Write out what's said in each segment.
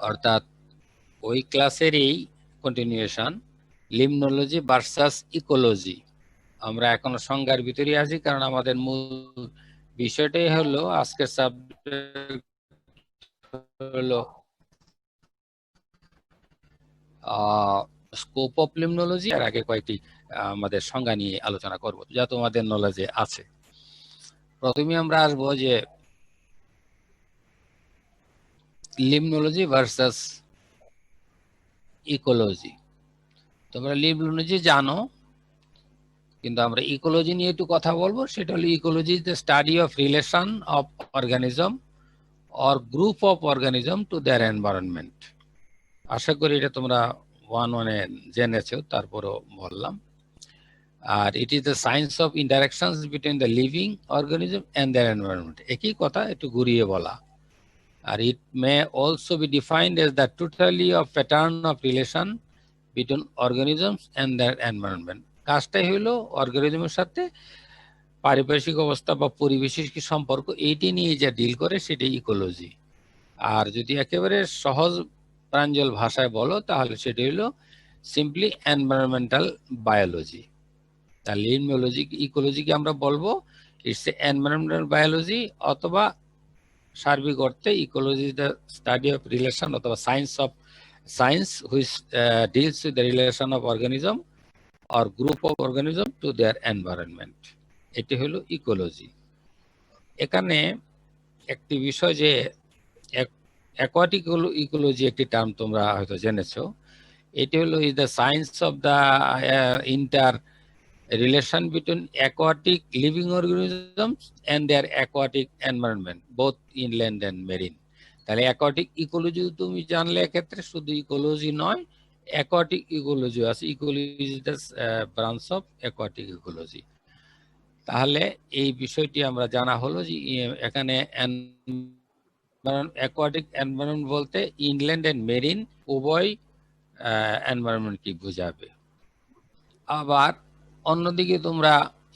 অর্থাৎ ওই ক্লাসেরই continuation, লিমনোলজি versus ecology. আমরা এখনো সংজ্ঞার ভিতরে আছি, কারণ আমাদের মূল বিষয়টাই হলো আজকের সাবজেক্ট হলো স্কোপ অফ লিমনোলজি। এর আগে কয়েকটি আমাদের সংজ্ঞা নিয়ে আলোচনা করব যা তোমাদের নলেজে আছে। প্রথমে আমরা আসবো যে লিমনোলজি ভার্সাস ইকোলজি। তোমরা লিমনোলজি জানো, কিন্তু আমরা ইকোলজি নিয়ে একটু কথা বলবো। সেটা হলো ecology is the study of relation of organism or group of organism to their environment. আশা করি এটা তোমরা 1-1-এ জেনেছো, তারপরও বললাম। আর it is the science of interactions between the living organism and their environment. একই কথা একটু ঘুরিয়ে বলা। আর it may also be defined as the totally of pattern of relation between organisms and their environment. কাজটাই হলো অর্গানিজমের সাথে পারিপার্শ্বিক অবস্থা বা পরিবেশের কি সম্পর্ক, এইটি নিয়ে যা ডিল করে সেটাই ইকোলজি। আর যদি একেবারে সহজ প্রাঞ্জল ভাষায় বলো তাহলে সেটা হলো সিম্পলি এনভায়রনমেন্টাল বায়োলজি। তাহলে ইকোলজিকে আমরা বলবো ইটস এনভায়রনমেন্টাল বায়োলজি, অথবা সার্বিক অর্থে ecology is the study of relation অথবা science which deals with the relation of organism or group of organism to their environment. এটি হলো ইকোলজি। এখানে একটি বিষয় যে অ্যাকোয়াটিক ইকোলজি একটি টার্ম তোমরা হয়তো জেনেছো। এটি হলো is the science of the interrelation between aquatic living organisms and their aquatic environment both inland and marine. তাহলে অ্যাকোয়াটিক ইকোলজি তুমি জানলে এক্ষেত্রে শুধু ইকোলজি নয়, অ্যাকোয়াটিক ইকোলজি আছে। Ecology is the branch of aquatic ecology. তাহলে এই বিষয়টি আমরা জানা হলো যে এখানে অ্যাকোয়াটিক এনভায়রনমেন্ট বলতে ইনল্যান্ড এন্ড মেরিন উভয় এনভায়রনমেন্ট কি বোঝাবে। আবার অন্যদিকে তোমরা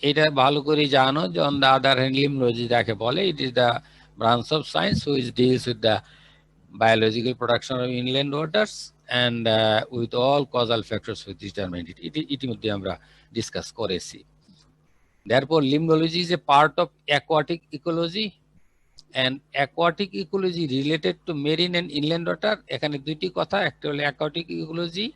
এটা ভালো করে জানো যে অন দ্য আদার হ্যান্ড লিমনোলজি যাকে বলে, ইট is the branch of science which deals with the biological production of inland waters and with all causal factors which determine it. ইতিমধ্যে আমরা ডিসকাস করেছি। Therefore, limnology is a part of aquatic ecology and aquatic ecology related to marine and inland water. এখানে দুইটি কথা, একটা হলো aquatic ecology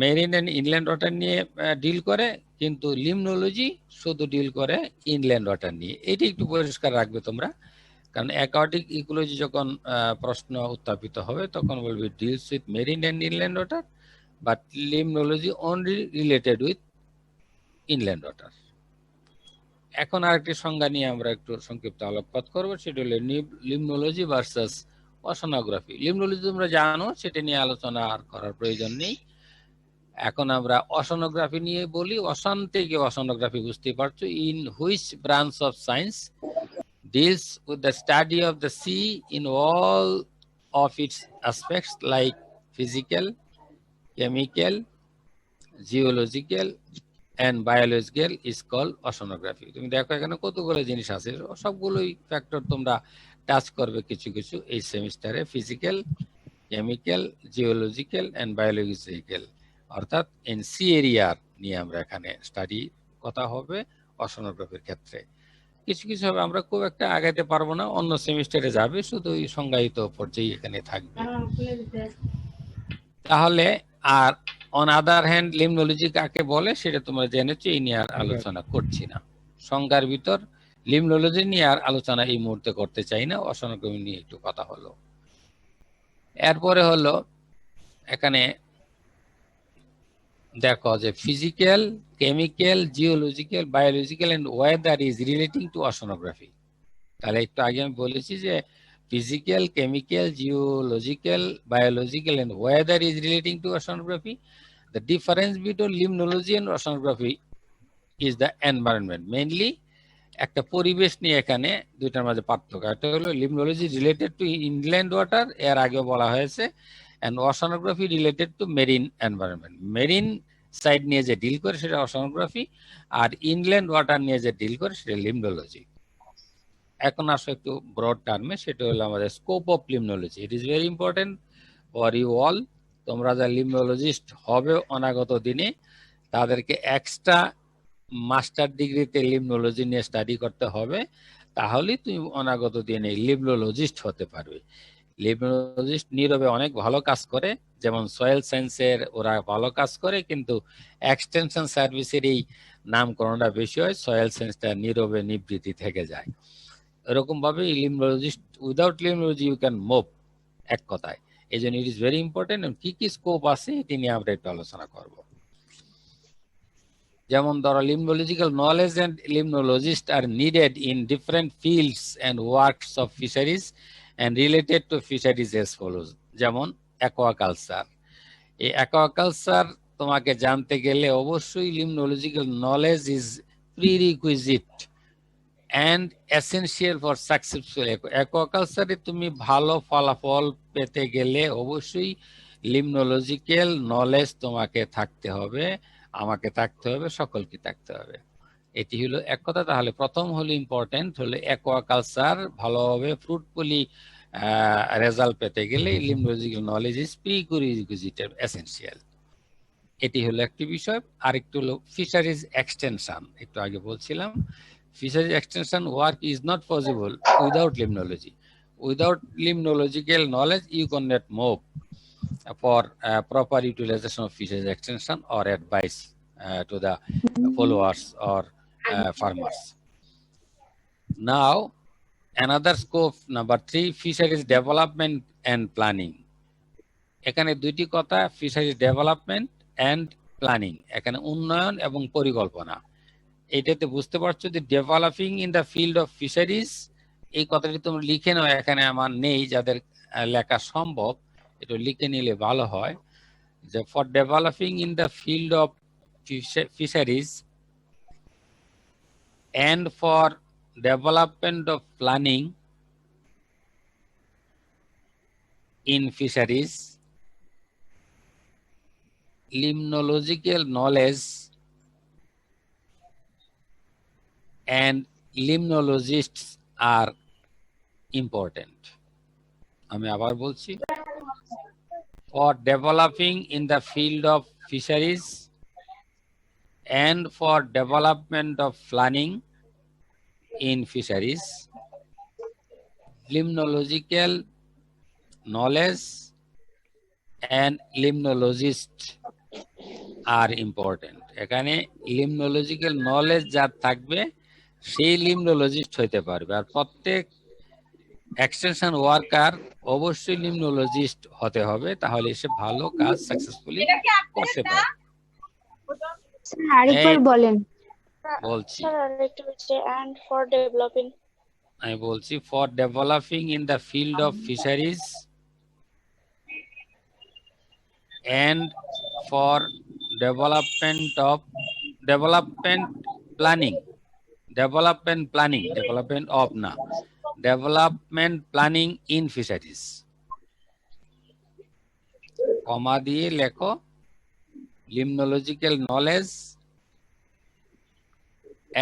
marine and inland water নিয়ে deal করে, কিন্তু লিমনোলজি শুধু ডিল করে ইনল্যান্ড ওয়াটার নিয়ে। এটি একটু পরিষ্কার রাখবে তোমরা, কারণ অ্যাকোয়াটিক ইকোলজি যখন প্রশ্ন উত্থাপিত হবে তখন বলবে deals with marine and inland water, but limnology only related with inland water. এখন আরেকটি সংজ্ঞা নিয়ে আমরা একটু সংক্ষিপ্ত আলোকপাত করবো, সেটা হলো লিমনোলজি ভার্সাস ওশানোগ্রাফি। লিমনোলজি তোমরা জানো, সেটা নিয়ে আলোচনা আর করার প্রয়োজন নেই। এখন আমরা ওশানোগ্রাফি নিয়ে বলি। ওশান থেকে ওশানোগ্রাফি বুঝতে পারছো, in which branch of science deals with the study of the sea in all of its aspects like physical, chemical, geological and biological is called oceanography. তুমি দেখো এখানে কতগুলো জিনিস আছে, সবগুলোই ফ্যাক্টর তোমরা টাচ করবে কিছু কিছু এই সেমিস্টারে। Physical, chemical, geological and biological, অর্থাৎ ইন সি এরিয়ার নিয়ে আমরা এখানে স্টাডি কথা হবে ওশানোগ্রাফির ক্ষেত্রে। কিছু কিছু হবে, আমরা খুব একটা আগাইতে পারবো না, অন্য সেমিস্টারে যাবে, শুধু এই সংজ্ঞায়িত পর্যায়ে এখানে থাকবে। তাহলে আর অন আদার হ্যান্ড লিমনোলজি কাকে বলে সেটা তোমরা জেনেছো, এই নিয়ে আর আলোচনা করছি না। সংজ্ঞার ভিতর লিমনোলজি নিয়ে আর আলোচনা এই মুহূর্তে করতে চাই না, ওশানোগ্রাফি নিয়ে একটু কথা হলো। এরপরে হলো এখানে দেখো যে physical, chemical, geological, biological and weather is relating to oceanography. তাহলে একটু আগে আমি বলেছি যে physical, chemical, geological, biological and weather is relating to oceanography. The difference between limnology and oceanography is the environment. Mainly একটা পরিবেশ নিয়ে এখানে দুইটার মাঝে পার্থক্য। একটা হলো limnology related to inland water, এর আগে বলা হয়েছে, and oceanography related to marine environment. Marine side নিয়ে যে ডিল করে সেটা ওশানোগ্রাফি, আর ইনল্যান্ড ওয়াটার নিয়ে যে ডিল করে সেটা লিমনোলজি। এখন আসো একটু ব্রড টার্মে, সেটা হলো আমাদের scope of limnology. It is very important for you all. তোমরা যা লিমনোলজিস্ট হবে অনাগত দিনে, তাদেরকে এক্সট্রা মাস্টার ডিগ্রিতে লিমনোলজি নিয়ে স্টাডি করতে হবে, তাহলেই তুমি অনাগত দিনে লিমনোলজিস্ট হতে পারবে। লিমনোলজিস্ট নীরবে অনেক ভালো কাজ করে, যেমন সয়েল সায়েন্সের ওরা ভালো কাজ করে, কিন্তু এক্সটেনশন সার্ভিসের এই নামকরণটা বেশি হয়, সয়েল সায়েন্সটা নীরবে নিবৃত্তি থেকে যায়। এরকম ভাবে লিমনোলজিস্ট, উইদাউট লিমনোলজি ইউ ক্যান মুভ, এক কথায়। এই জন্য ইট ইজ ভেরি ইম্পর্টেন্ট। কি কি স্কোপ আছে এটি নিয়ে আমরা একটু আলোচনা করব। যেমন ধরো, limnological knowledge and limnologist are needed in different fields and works of fisheries and related to fisheries as follows. যেমন অ্যাকোয়াকালচার। এই অ্যাকোয়াকালচার তোমাকে জানতে গেলে অবশ্যই limnological knowledge is prerequisite and essential for successful aquaculture। তুমি ভালো ফলাফল পেতে গেলে অবশ্যই লিমনোলজিক্যাল নলেজ তোমাকে থাকতে হবে, আমাকে থাকতে হবে, সকলকে থাকতে হবে। এটি হলো এক কথা। তাহলে প্রথম হলো ইম্পর্টেন্ট হলো অ্যাকোয়াকালচার ভালোভাবে ফ্রুটফুলি রেজাল্ট পেতে গেলে লিমনোলজিক্যাল নলেজ ইজ প্রিরিকুইজিট এসেনশিয়াল। এটি হলো একটি বিষয়। আরেকটু হলো ফিশারিজ এক্সটেনশন, একটু আগে বলছিলাম। Fisheries extension work is not possible without limnology. Without limnological knowledge, you cannot move for proper utilization of fisheries extension or advice to the followers or farmers. Now, another scope, number 3, fisheries development and planning. এখানে দুইটি কথা, fisheries development and planning, এখানে উন্নয়ন এবং পরিকল্পনা। এটাতে বুঝতে পারছো যে developing in the field of fisheries, এই কথাটি তোমরা লিখে নাও। এখানে আমার নেই, যাদের লেখা সম্ভব এটা লিখে নিলে ভালো হয়। যে for developing in the field of fisheries and for development of planning in fisheries, limnological knowledge and limnologists are important. আমি আবার বলছি, for developing in the field of fisheries and for development of planning in fisheries, limnological knowledge and limnologists are important. এখানে লিমনোলজিক্যাল knowledge যার থাকবে সেই লিমনোলজিস্ট হতে পারবে। আর প্রত্যেক এক্সটেনশন ওয়ার্কার অবশ্যই লিমনোলজিস্ট হতে হবে, তাহলে সে ভালো কাজ সাকসেসফুলি করতে পারবে। আরেকবার বলেন। বলছি, and for developing, আমি বলছি for developing in the field of fisheries and for development planning in fisheries, কমা দিয়ে লেখো limnological knowledge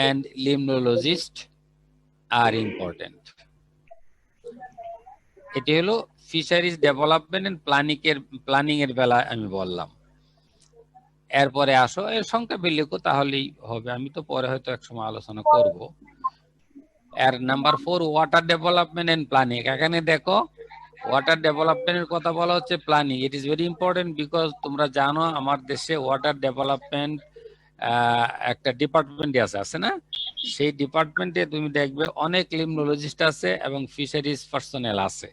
and limnologists are important. এটি হলো ফিশারিজ ডেভেলপমেন্ট এন্ড প্ল্যানিং এর বেলা আমি বললাম। এরপরে আসো, এর সংখ্যা লিখো তাহলেই হবে, আমি তো পরে হয়তো একসময় আলোচনা করব। এর number 4, water development and planning. এখানে দেখো ওয়াটার ডেভেলপমেন্টের কথা বলা হচ্ছে, planning. It is very important because তোমরা জানো আমার দেশে ওয়াটার ডেভেলপমেন্ট একটা ডিপার্টমেন্ট আছে না? সেই ডিপার্টমেন্টে তুমি দেখবে অনেক লিমনোলজিস্ট আছে এবং ফিশারিজ পার্সোনেল আছে,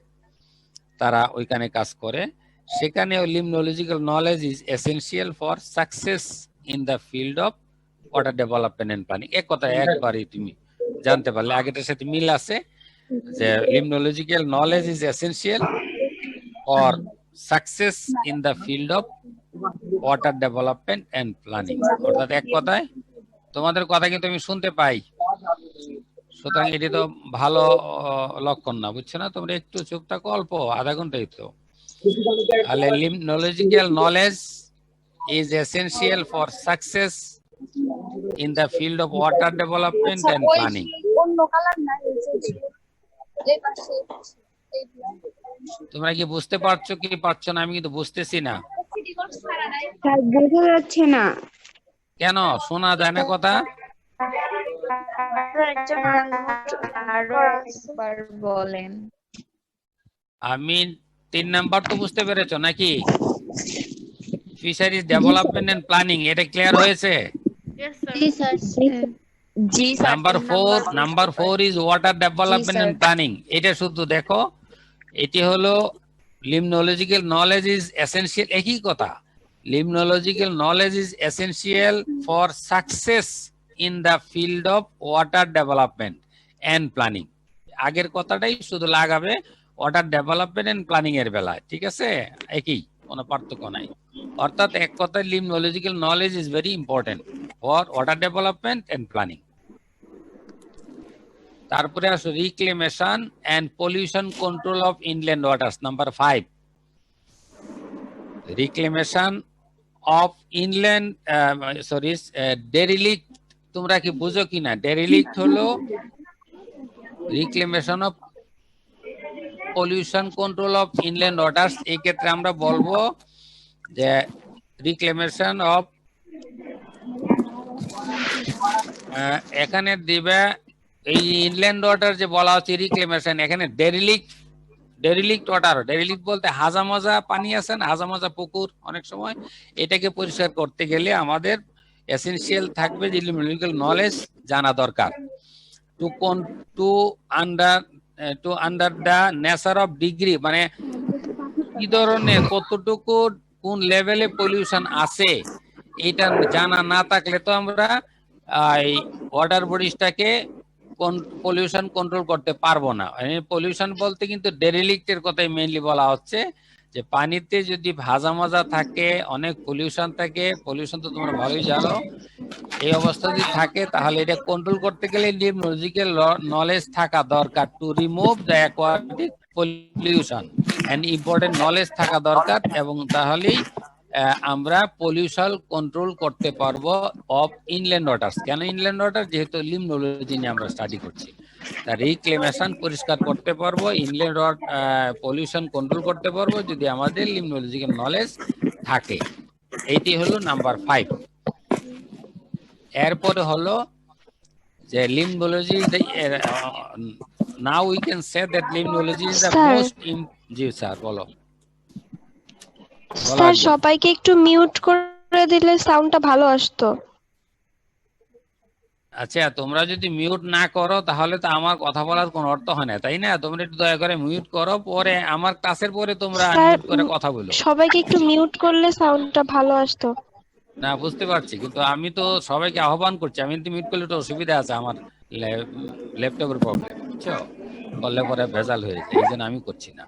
তারা ওইখানে কাজ করে। সেখানে limnological knowledge is essential for success in the field of water development and planning. এক কথা একবারই তুমি জানতে পারলে, আগেটার সাথে মিল আছে যে limnological knowledge is essential for success in the field of water development and planning. অর্থাৎ এক কথায় তোমাদের কথা কিন্তু আমি শুনতে পাই, সুতরাং এটি তো ভালো লক্ষণ না, বুঝছো না? তোমরা একটু চুপ থাকো, অল্প আধা ঘন্টাই তো। তাহলে লিমনোলজিক্যাল knowledge is essential for success in the field of water development and planning. তোমরা কি বুঝতে পারছো কি পারছো না? আমি কিন্তু বুঝতেছি না। স্যার বোঝা যাচ্ছে না। কেন শোনা যায় না কথা? আরো একবার বলেন। আমি 3 নাম্বার তো বুঝতে পেরেছো নাকি? ফিশারিজ ডেভেলপমেন্ট এন্ড প্ল্যানিং, এটা ক্লিয়ার হয়েছে? জি স্যার। জি sir. Number 4 is water development and planning. এটা শুধু দেখো, এটি হলো লিমনোলজিক্যাল নলেজ ইজ এসেনশিয়াল, একই কথা। Limnological knowledge is essential for success in the field of water development and planning. আগের কথাটাই শুধু লাগাবে ওয়াটার ডেভেলপমেন্ট এন্ড প্ল্যানিং এর বেলায়, ঠিক আছে? একই, কোনো পার্থক্য নাই। অর্থাৎ এক কথায় limnological knowledge is very important for water development and planning. তারপরে আসো reclamation and pollution control of inland waters, number 5। Reclamation of inland derelict, তোমরা কি বুঝো কিনা? ডেরিলিক্ট হলো reclamation of pollution control of inland waters. এই ক্ষেত্রে আমরা বলবো যে রিক্লেমেশন অফ, এখানে দিবে এই ইনল্যান্ড ওয়াটার যে বলা হচ্ছে রিক্লেমেশন, এখানে ডেরিলিক্ট ওয়াটার, ডেরিলিক্ট বলতে হাজামজা পানি আছে না, হাজামজা পুকুর, অনেক সময় এটাকে পরিষ্কার করতে গেলে আমাদের এসেনশিয়াল থাকবে যে লিমিনাল নলেজ জানা দরকার। To under the nature of degree, মানে কি ধরনের কতটুকু কোন লেভেলে পলিউশন আছে এটা জানা না থাকলে তো আমরা এই ওয়াটার বডিজটাকে পলিউশন কন্ট্রোল করতে পারবো না। পলিউশন বলতে কিন্তু ডেরিলিক্টের কথাই মেইনলি বলা হচ্ছে, যে পানিতে যদি ভাজা মাজা থাকে, অনেক পলিউশন থাকে, পলিউশন তো তোমরা ভালোই জানো, এই অবস্থা যদি থাকে তাহলে এটা কন্ট্রোল করতে গেলে লিমনোলজিক্যাল নলেজ থাকা দরকার। To remove the aquatic pollution and important knowledge থাকা দরকার, এবং তাহলেই আমরা পলিউশন কন্ট্রোল করতে পারবো অফ ইনল্যান্ড ওয়াটার্স। কেন ইনল্যান্ড ওয়াটার? যেহেতু লিমনোলজি নিয়ে আমরা স্টাডি করছি, তার রিক্লেমেশন পরিষ্কার করতে পারবো, ইনল্যান্ড পলিউশন কন্ট্রোল করতে পারবো যদি আমাদের লিমনোলজিক্যাল নলেজ থাকে। এইটি হলো নাম্বার 5। এরপরে হলো যে limnology, now we can say that limnology is the most. জি স্যার বলো। স্যার সবাইকে একটু মিউট করে দিলে সাউন্ডটা ভালো আসতো। আচ্ছা, তোমরা যদি মিউট না করো তাহলে তো আমার কথা বলার কোনো অর্থ হয় না, তাই না? তোমরা একটু দয়া করে মিউট করো, পরে আমার ক্লাসের পরে তোমরা মিউট করে কথা বলো। সবাইকে একটু মিউট করলে সাউন্ডটা ভালো আসতো। না বুঝতে পারছি, কিন্তু আমি তো সবাইকে আহ্বান করছি, আমি কিন্তু মিউট করলে তো অসুবিধা আছে, আমার ল্যাপটপের প্রবলেম, বুঝছো? করলে পরে ভেজাল হয়ে যায়, এই জন্য আমি করছি না।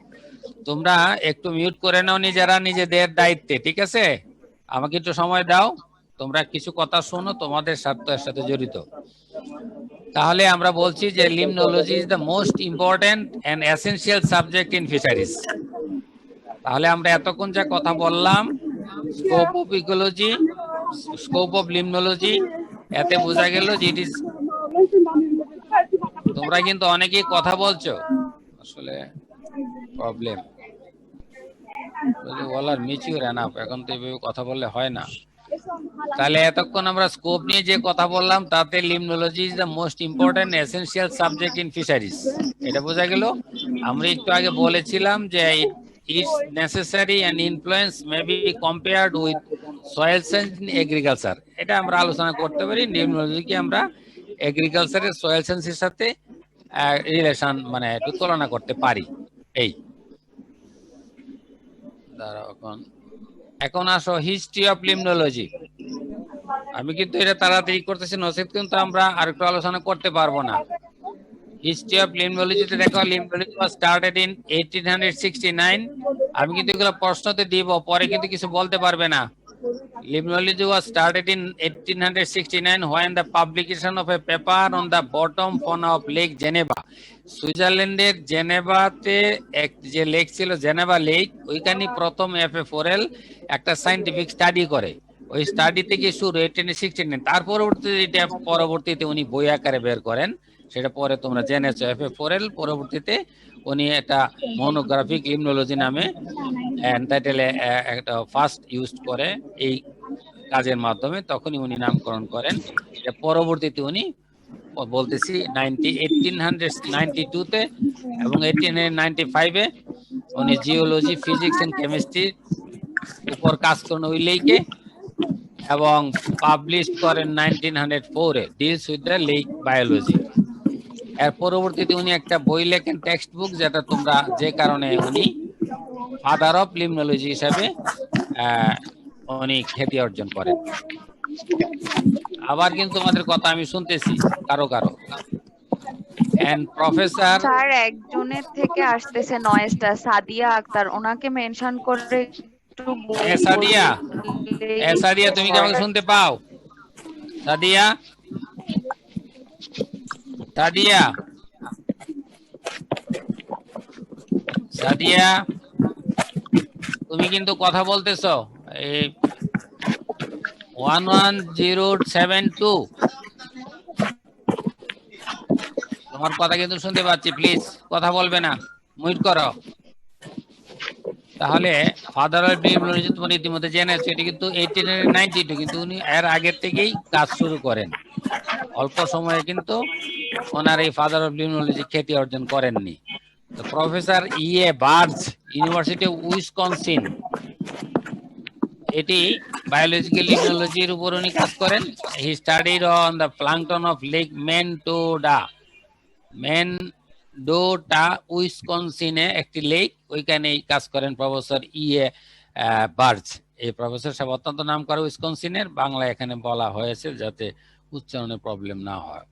তোমরা একটু মিউট করে নাও নিজেরা নিজেদের দায়িত্বে, ঠিক আছে? আমাকে একটু সময় দাও, তোমরা কিছু কথা শোনো, তোমাদের স্বার্থের সাথে জড়িত। তাহলে আমরা বলছি যে limnology is the most important and essential subject in fisheries. তাহলে আমরা এতক্ষণ যা কথা বললাম, scope of ecology, scope of limnology, এতে বোঝা গেল যে ইট ইজ। তোমরা কিন্তু অনেকেই কথা বলছো, আসলে প্রবলেম বলার মিচিউর এনাফ, এখন তো এইভাবে কথা বললে হয় না। তাহলে এতক্ষণ আমরা স্কোপ নিয়ে যে কথা বললাম, তাতে limnology is the most important essential subject in fisheries, এটা বোঝা গেল। আমরা একটু আগে বলেছিলাম যে it's necessary and influence may be compared with soil science in agriculture, এটা আমরা আলোচনা করতে পারি। লিমনোলজিকে আমরা এগ্রিকালচারের সয়েল সায়েন্সের সাথে রিলেশন, মানে একটু তুলনা করতে পারি। এই এখন আসো হিস্ট্রি অফ লিমনোলজি। আমি কিন্তু এটা তাড়াতাড়ি করতেছি, নচেত কিন্তু আমরা আরেকটু আলোচনা করতে পারবো না। হিস্ট্রি অফ লিমনোলজিতে দেখো, লিমনোলজি ওয়াজ স্টার্টেড ইন 1869। আমি কিন্তু এগুলো প্রশ্নতে দিব, পরে কিন্তু কিছু বলতে পারবে না। Limnology was started in 1869 when the publication of a paper on the bottom fauna of Lake Geneva. সুইজারল্যান্ডের জেনেভাতে এক যে লেক ছিল, জেনেভা লেক, ওইখানে প্রথম এফএ ফোরেল একটা সায়েন্টিফিক স্টাডি করে। ওই স্টাডি থেকে শুরু 1869। তার পরবর্তীতে উনি বই আকারে বের করেন সেটা পরে তোমরা জেনেছো। FA4L পরবর্তীতে উনি একটা মনোগ্রাফিক লিমনোলজি নামে টাইটেলে একটা ফার্স্ট ইউজ করে এই কাজের মাধ্যমে, তখনই উনি নামকরণ করেন। পরবর্তীতে উনি বলতেছি 1892-তে এবং 1895-এ উনি জিওলজি, ফিজিক্স এন্ড কেমিস্ট্রি উপর কাজ করেন ওই লেকে, এবং পাবলিশ করেন 1904-এ deals with the lake biology. এর পরবর্তীতে উনি একটা বই লেখেন, টেক্সট বুক, যেটা তোমরা, যে কারণে উনি ফাদার অফ লিমনোলজি হিসাবে উনি খ্যাতি অর্জন করেন। আবার কিন্তু তোমাদের কথা আমি শুনতেছি কারো কারো। এন্ড প্রফেসর স্যার একজনের থেকে আসতেছে নয়েজটা, সাদিয়া আক্তার, ওনাকে মেনশন করে একটু সাদিয়া, সাদিয়া তুমি কি আমাকে শুনতে পাও? সাদিয়া, সাদিয়া, সাদিয়া, তুমি কিন্তু কথা বলতেছো। এই 11072 তোমার কথা কিন্তু শুনতে পাচ্ছি, প্লিজ কথা বলবে না, মিউট করো। তাহলে ফাদার অফ লিমনোলজি তুমি ইতিমধ্যে জেনেছো, এটা কিন্তু 1892, কিন্তু উনি এর আগের থেকেই কাজ শুরু করেন। অল্প সময়ে কিন্তু ওনার এই ফাদার অফ লিমনোলজি খ্যাতি অর্জন করেননি। তো professor E A Birge, university of Wisconsin, এটি বায়োলজিক্যাল লিমনোলজির উপর উনি কাজ করেন। He studied on the plankton of lake Mendota, উইসকনসিনে একটি লেক, ওইখানে কাজ করেন প্রফেসর ইএ বার্জ। এই প্রফেসর সাহেব অত্যন্ত নাম করে উইসকনসিনের, বাংলা এখানে বলা হয়েছে যাতে উচ্চারণে প্রবলেম না হয়।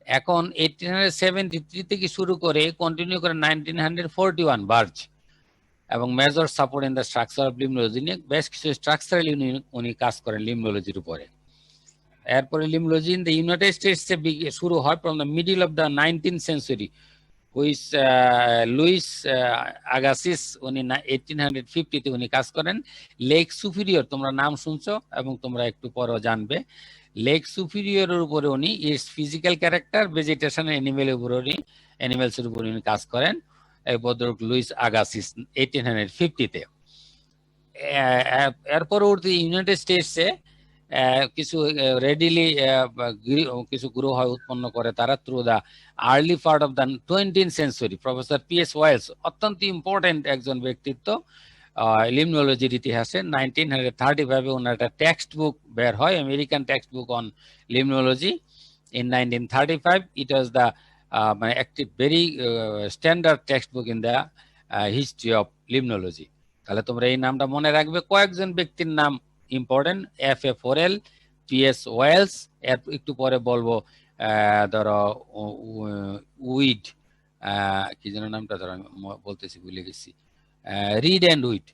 এখন 1873 থেকে শুরু করে কন্টিনিউ করে 1941 বার্জ, এবং major support in the structure of limnology নিয়ে বেশ কিছু স্ট্রাকচারাল উনি কাজ করেন লিমনোলজির উপরে। এরপরে লিমনোলজি ইন দ্য ইউনাইটেড স্টেটসে শুরু হয় from the middle of the 19th century, which Louis Agassiz, উনি 1850-তে উনি কাজ করেন লেক সুপিরিয়র। তোমরা নাম শুনছো এবং তোমরা একটু পরেও জানবে। লেক সুপিরিয়রের উপরে উনি ইটস ফিজিক্যাল ক্যারেক্টার, ভেজিটেশন, অ্যানিমেলসের উপরে উনি কাজ করেন। এই ভদ্রলোক লুইস আগাসিস 1850-তে। এর পরবর্তী ইউনাইটেড স্টেটসে কিছু রেডিলি কিছু গ্রহ উৎপন্ন করে তারা through the early part of the 20th century. Professor P S Wells অত্যন্ত ইম্পর্টেন্ট একজন ব্যক্তিত্ব লিমনোলজির ইতিহাসে। 1935-এ ওনার একটা টেক্সট বুক বের হয়, American textbook on limnology in 1935। It was the মানে একটি very standard textbook in the history of limnology. তাহলে তোমরা এই নামটা মনে রাখবে। কয়েকজন ব্যক্তির নাম ইম্পর্টেন্ট, FA4L, পিএস ওয়েলস, এর একটু পরে বলবো ধরো উইড, কি যেন নামটা ধরো আমি বলতেছি ভুলে গেছি, রিড অ্যান্ড উইড,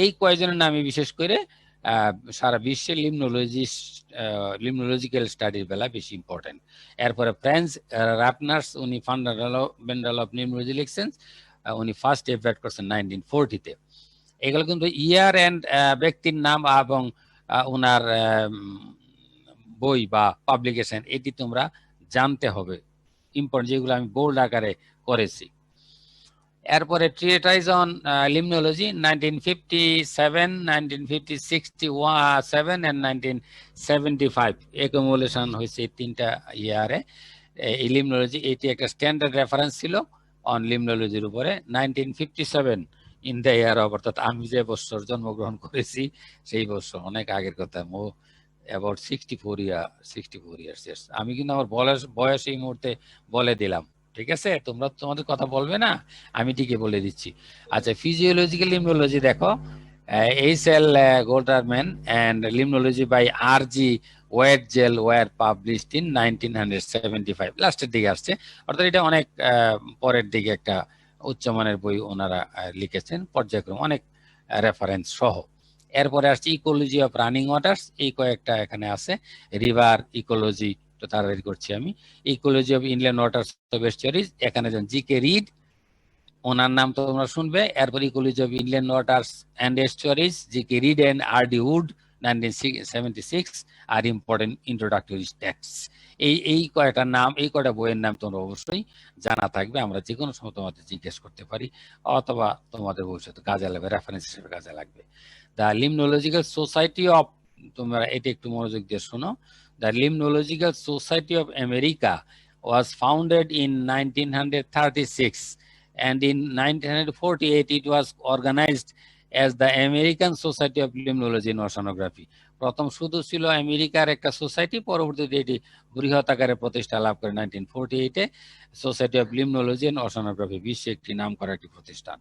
এই কয়েকজনের নামে বিশেষ করে সারা বিশ্বে লিমনোলজিক্যাল স্টাডির বেলা বেশি ইম্পর্টেন্ট। এরপরে ফ্রান্স রাপনার্স, উনি ফান্ডামেন্টাল অফ লিমনোলজি লিখছেন, উনি ফার্স্ট এফেক্ট করছেন 1940-তে। এগুলো কিন্তু ইয়ার এন্ড ব্যক্তির নাম এবং ওনার বই বা পাবলিকেশন, এটি তোমরা জানতে হবে, ইম্পর্টেন্ট, যেগুলো আমি বোল্ড আকারে করেছি। এরপরে ট্রিটাইজ অন লিমনোলজি 1957, 1967 and 1975 একুমুলেশন হয়েছে এই তিনটা ইয়ারে। এই লিমনোলজি এটি একটা স্ট্যান্ডার্ড রেফারেন্স ছিল অন লিমনোলজির উপরে। 1957 ইন দ্য ইয়ার অফ, অর্থাৎ আমি যে বছর জন্মগ্রহণ করেছি সেই বছর, অনেক আগের কথা, অ্যাবাউট 64 ইয়ার্স। আমি কিন্তু আমার বয়স এই মুহূর্তে বলে দিলাম, ঠিক আছে? তোমরা তোমাদের কথা বলবে না, আমি ঠিকই বলে দিচ্ছি। আচ্ছা, ফিজিওলজিক্যাল লিমনোলজি দেখো, H L Golterman and limnology by RG Wetzel were published in 1975, লাস্টের দিকে আসছে, অর্থাৎ এটা অনেক পরের দিকে একটা উচ্চমানের বই ওনারা লিখেছেন, পর্যায়ক্রম অনেক রেফারেন্স সহ। এরপরে আসছে ইকোলজি অফ রানিং ওয়াটার্স, এই কয়েকটা এখানে আছে। রিভার ইকোলজি তো তাড়াতাড়ি করছি আমি। Ecology of inland waters of estuaries, এখানে জিকে রিড, ওনার নাম তোমরা শুনবে। এরপর ecology of inland waters and estuaries, G K Reid and RD Wood 1976 আর ইম্পর্টেন্ট ইন্ট্রোডাক্টরি টেক্সটস। এই কয়টা নাম, এই কয়টা বইয়ের নাম তোমরা অবশ্যই জানা থাকবে। আমরা যে কোনো সময় তোমাদের জিজ্ঞেস করতে পারি অথবা তোমাদের ভবিষ্যতে কাজে লাগবে, রেফারেন্স হিসেবে কাজে লাগবে। দ্য লিমনোলজিক্যাল সোসাইটি অফ, তোমরা এটা একটু মনোযোগ দিয়ে শোনো। The limnological society of America was founded in 1936 and in 1948 it was organized as the American Society of Limnology and Oceanography. প্রথম শুধু ছিল আমেরিকার একটা সোসাইটি, পরবর্তীতে এটি বৃহৎ আকারে প্রতিষ্ঠা লাভ করে 1948-এ সোসাইটি অফ লিমনোলজি এন্ড ওশানোগ্রাফি, বিশ্বে একটি নামকরা একটি প্রতিষ্ঠান।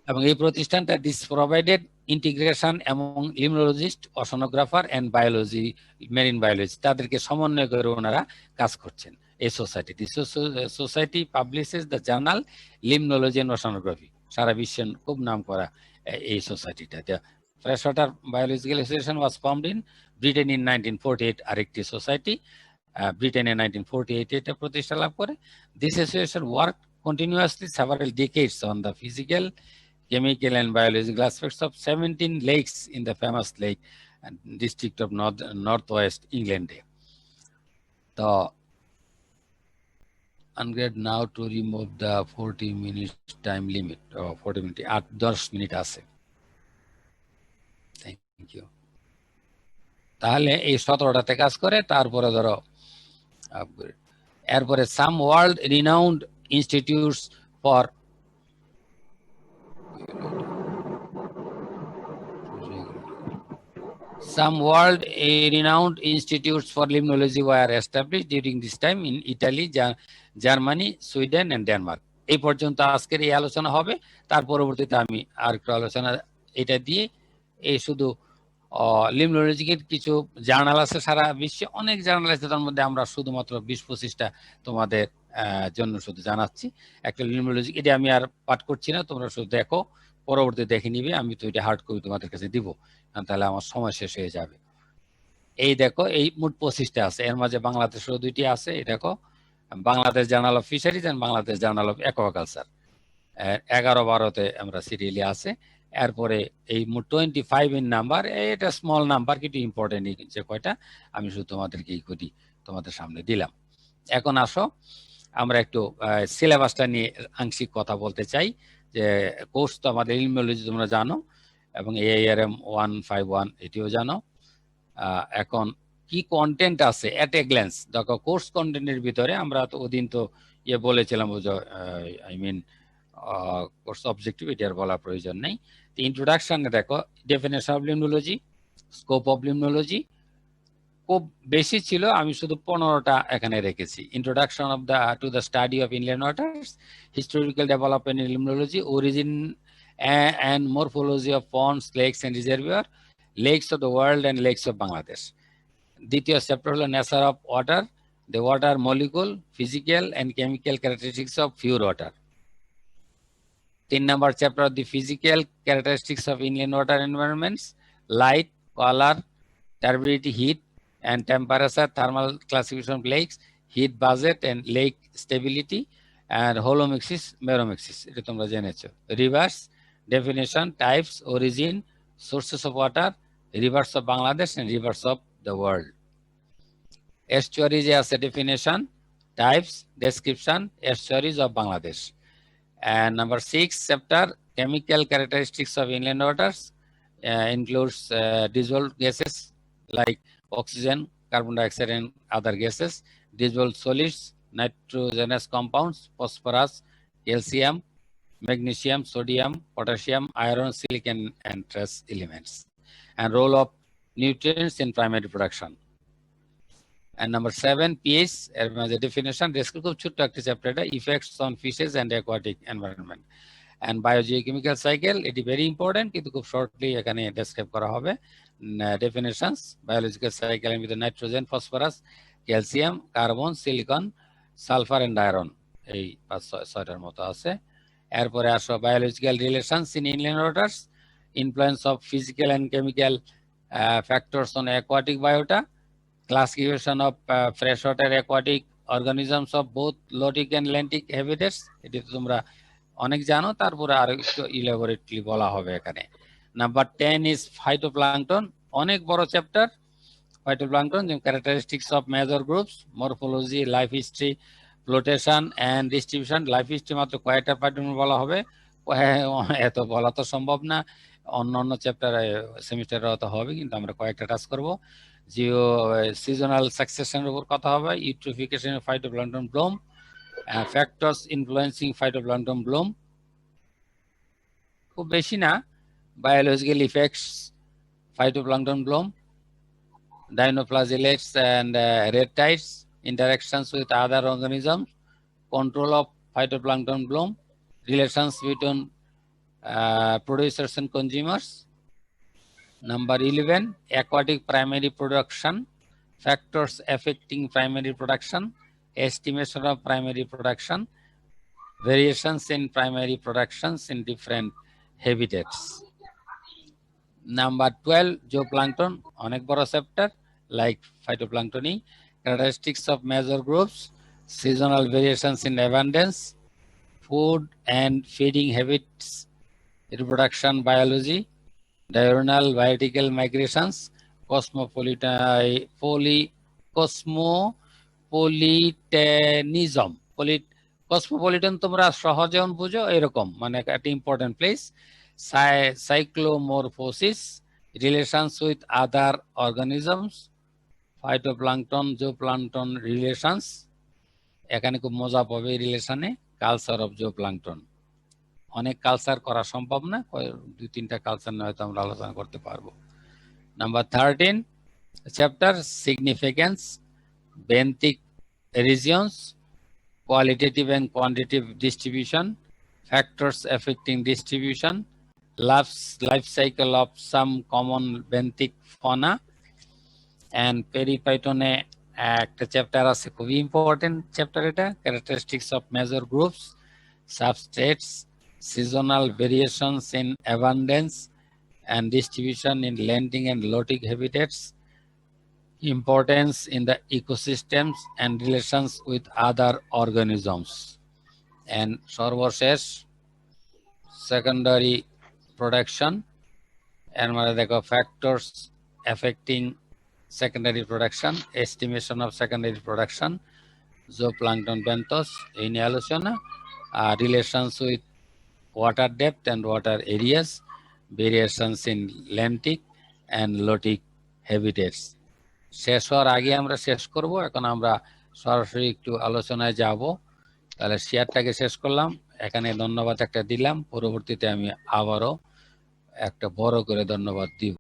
এবং এই প্রতিষ্ঠানটা দিস প্রোভাইডেড ইন্টিগ্রেশন এবং limnologist, oceanographer and biology, marine biology, তাদেরকে সমন্বয় করে ওনারা কাজ করছেন এই society. This society publishes the journal limnology and oceanography, সারা বিশ্বের খুব নাম করা এই সোসাইটিটা। Freshwater biological association was formed in Britain in 1948, আরেকটি সোসাইটি ব্রিটেনে 1948 এটা প্রতিষ্ঠা লাভ করে। This association work continuously several decades on the physical, chemical and biological aspects of 17 lakes in the famous lake and district of northwest England. So I'm glad now to remove the 40 minutes time limit, or 40 minutes, 10 minutes আছে। Thank you. তাহলে এই 17টাতে কাজ করে, তারপরে ধরো এরপরে some world renowned institutes for limnology were established during this time in Italy, Germany, Sweden and Denmark. এই পর্যন্ত আজকের এই আলোচনা হবে। তার পরবর্তীতে আমি আরেকটু আলোচনা এটা দিয়ে, এই শুধু লিমনোলজিক্যাল কিছু জার্নাল আছে সারা বিশ্বে, অনেক জার্নাল আছে, তার মধ্যে আমরা শুধুমাত্র 20-25টা তোমাদের জন্য শুধু জানাচ্ছি। একটা লিমনোলজি, এটা আমি আর পাঠ করছি না, তোমরা শুধু দেখো, পরবর্তী দেখে নিবে। আমি তো এটা হার্ড কপি তোমাদের কাছে দিব, তাহলে আমার সময় শেষ হয়ে যাবে। এই দেখো, এই মোট 25টা আছে, এর মাঝে বাংলাদেশেরও 2টি আছে। এই দেখো, Bangladesh journal of fisheries and Bangladesh journal of aquaculture, 11-12তে আমরা সিরিয়ালি আছে। এরপরে এই মোট 25 এর নাম্বার, এটা স্মল নাম্বার কিন্তু ইম্পর্টেন্ট, যে কয়টা আমি শুধু তোমাদেরকে এই করি তোমাদের সামনে দিলাম। এখন আসো আমরা একটু সিলেবাসটা নিয়ে আংশিক কথা বলতে চাই। যে কোর্স তো আমাদের লিমনোলজি তোমরা জানো, এবং AIRM 151 এটিও জানো। এখন কি কন্টেন্ট আছে এট এ গ্ল্যান্স দেখো। কোর্স কন্টেন্টের ভিতরে আমরা তো ওদিন তো বলেছিলাম, আই মিন কোর্স অবজেক্টিভ, এটা আর বলার প্রয়োজন নেই। ইন্ট্রোডাকশনে দেখো, definition of limnology, scope of limnology, খুব বেশি ছিল, আমি শুধু 15টা এখানে রেখেছি। Introduction of to the study of inland waters, historical development in limnology, origin and morphology of ponds, lakes and reservoir, lakes of the world and lakes of Bangladesh. দ্বিতীয় chapter হলো nature of water, the water molecule, physical and chemical characteristics of pure water. 3 number chapter of the physical characteristics of inland water environments, light, color, turbidity, heat and temperature, thermal classification of lakes, heat budget and lake stability, and holomixis, meromixis, এটা তোমরা জেনেছো। rivers, definition, types, origin, sources of water, rivers of Bangladesh and rivers of the world. Estuaries as a definition, types, description, estuaries of Bangladesh. And number 6 chapter, chemical characteristics of inland waters, includes dissolved gases like oxygen, carbon dioxide and other gases, dissolved solids, nitrogenous compounds, phosphorus, calcium, magnesium, sodium, potassium, iron, silicon and trace elements, and role of nutrients in primary production. And number 7 pH as a definition, descriptive ছোট্ট একটা chapter, effects on fishes and aquatic environment, and biogeochemical cycle, it is very important কিন্তু খুব shortly এখানে describe করা হবে। definitions, biological cycle with nitrogen, phosphorus, calcium, carbon, silicon, sulfur and iron, এই 5-6টার মতো আছে। এরপরে আসো biological relations in inland waters, influence of physical and chemical factors on aquatic biota, classification of freshwater aquatic organisms of both lotic and lentic habitats, এটি তোমরা অনেক জানো, তারপরে আর একটু ইলাবোরেটলি বলা হবে এখানে। নাম্বার 10 ইজ ফাইটোপ্লাঙ্কটন, অনেক বড় চ্যাপ্টার। ফাইটোপ্লাঙ্কটন যেমন characteristics of major groups, morphology, life history, flotation and distribution. Life history মাত্র কয়েকটা ফাইটোপ্লাঙ্কটন বলা হবে, এত বলা তো সম্ভব না, অন্য চ্যাপ্টার সেমিস্টারে হয়তো হবে, কিন্তু আমরা কয়েকটা টাচ করব। জিও সিজনাল সাকসেশনের উপর কথা হবে, eutrophication of phytoplankton Bloom, factors influencing phytoplankton Bloom, খুব বেশি না। Biological effects phytoplankton bloom, dinoflagellates and red tides, interactions with other organisms, control of phytoplankton bloom, relations between producers and consumers. Number 11, aquatic primary production, factors affecting primary production, estimation of primary production, variations in primary productions in different habitats. Number 12, zooplankton, অনেক বড় chapter, like phytoplankton, characteristics of major groups, seasonal variations in abundance, food and feeding habits, reproduction biology, diurnal vertical migrations, cosmopolitanism. Cosmopolitan তোমরা সহজে বুঝো, এরকম মানে একটা important place. Cyclomorphosis, relations with other organisms, phytoplankton, zooplankton relations, এখানে খুব মজা পাবে রিলেশনে। কালচার অফ জুওপ্লাঙ্কটন, অনেক কালচার করা সম্ভব না, 2-3টা কালচার না হয়তো আমরা আলোচনা করতে পারবো। Number 13 chapter, significance, benthic regions, qualitative and quantitative distribution, factors affecting distribution, life cycle of some common benthic fauna, and periphytone একটা চ্যাপ্টার আছে খুবই ইম্পর্টেন্ট চ্যাপ্টার এটা, characteristics of major groups, substrates, seasonal variations in abundance and distribution in landing and lotic habitats, importance in the ecosystems and relations with other organisms, and সর্বশেষ secondary production, এর মানে দেখো factors affecting secondary production, estimation of secondary production, zooplankton benthos, এই নিয়ে আলোচনা, relations with water depth and water areas, variations in lentic and lotic habitats. শেষ হওয়ার আগে আমরা শেষ করব, এখন আমরা সরাসরি একটু আলোচনায় যাব। তাহলে শেয়ারটাকে শেষ করলাম, এখানে ধন্যবাদ একটা দিলাম, পরবর্তীতে আমি আবারও একটা বড় করে ধন্যবাদ দিব।